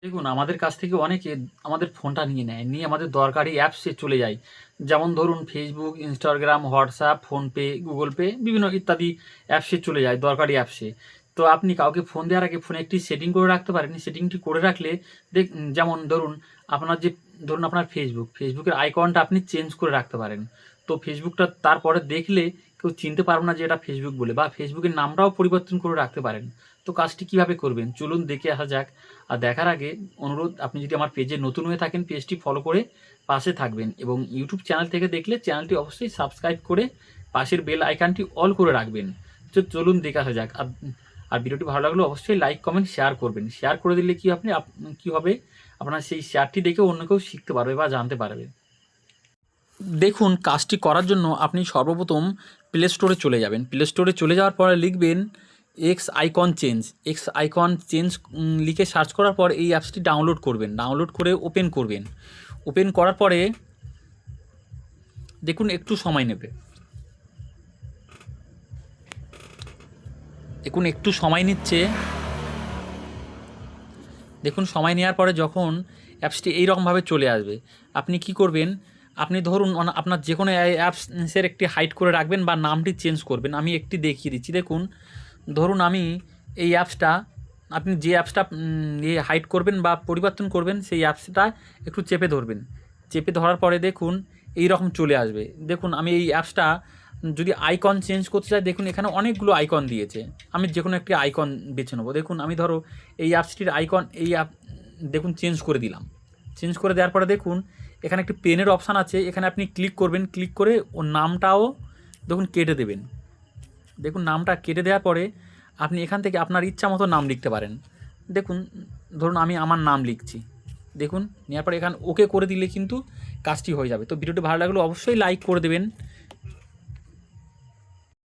দেখুন, আমাদের কাছ থেকে অনেকে আমাদের ফোনটা নিয়ে নেয়। নিয়ে আমাদের দরকারি অ্যাপসে চলে যায়। যেমন ধরুন Facebook, Instagram, WhatsApp, PhonePe, Google Pay বিভিন্ন ইত্যাদি অ্যাপসে চলে যায়, দরকারি অ্যাপসে। তো আপনি কাউকে ফোন দেওয়ার আগে ফোনে একটি সেটিং করে রাখতে পারেন। সেটিংটি করে রাখলে যেমন ধরুন আপনার ফেসবুকের আইকনটা আপনি চেঞ্জ করে রাখতে পারেন। তো ফেসবুকটা তারপরে দেখলে কেউ চিনতে পারবে না যে এটা ফেসবুক বলে, বা ফেসবুকের নামটাও পরিবর্তন করে রাখতে পারেন। তো কাজটি কিভাবে করবেন চলুন দেখে আসা যাক। আর দেখার আগে অনুরোধ, আপনি যদি আমার পেজে নতুন হয়ে থাকেন পেজটি ফলো করে পাশে থাকবেন, এবং ইউটিউব চ্যানেল থেকে দেখলে চ্যানেলটি অবশ্যই সাবস্ক্রাইব করে পাশের বেল আইকনটি অল করে রাখবেন। তো চলুন দেখে আসা যাক। আর ভিডিওটি ভালো লাগলে অবশ্যই লাইক কমেন্ট শেয়ার করবেন। শেয়ার করে দিলে কি হবে, আপনার সেই শেয়ারটি দেখে অন্য কেউ শিখতে পারবে বা জানতে পারবে। দেখুন, কাজটি করার জন্য আপনি সর্বপ্রথম প্লে স্টোরে চলে যাবেন। প্লে স্টোরে চলে যাওয়ার পরে লিখবেন এক্স আইকন চেঞ্জ লিখে সার্চ করার পর এই অ্যাপসটি ডাউনলোড করবেন। ডাউনলোড করে ওপেন করবেন। ওপেন করার পরে দেখুন একটু সময় নেবে। দেখুন একটু সময় নিচ্ছে। দেখুন সময় নেওয়ার পরে যখন অ্যাপসটি এইরকমভাবে চলে আসবে, আপনি কি করবেন, আপনি ধরুন আপনার যে কোনো অ্যাপসের একটি হাইড করে রাখবেন বা নামটি চেঞ্জ করবেন। আমি একটি দেখিয়ে দিচ্ছি। দেখুন, ধরুন আমি এই অ্যাপসটা, আপনি যে অ্যাপসটা হাইড করবেন বা পরিবর্তন করবেন সেই অ্যাপসটা একটু চেপে ধরবেন। চেপে ধরার পরে দেখুন এই রকম চলে আসবে। দেখুন আমি এই অ্যাপসটা যদি আইকন চেঞ্জ করতে চাই, দেখুন এখানে অনেকগুলো আইকন দিয়েছে। আমি যে কোনো একটি আইকন বেছে নেবো। দেখুন আমি ধরো এই অ্যাপসটির আইকন দেখুন চেঞ্জ করে দিলাম। চেঞ্জ করে দেওয়ার পরে দেখুন এখানে একটি পেনের অপশান আছে, এখানে আপনি ক্লিক করবেন। ক্লিক করে ওর নামটাও দেখুন কেটে দেবেন। দেখুন নামটা কেটে দেওয়ার পরে আপনি এখান থেকে আপনার ইচ্ছা মতো নাম লিখতে পারেন। দেখুন ধরুন আমি আমার নাম লিখছি। দেখুন নেওয়ার পরে এখানে ওকে করে দিলে কিন্তু কাজটি হয়ে যাবে। তো ভিডিওটি ভালো লাগলে অবশ্যই লাইক করে দেবেন।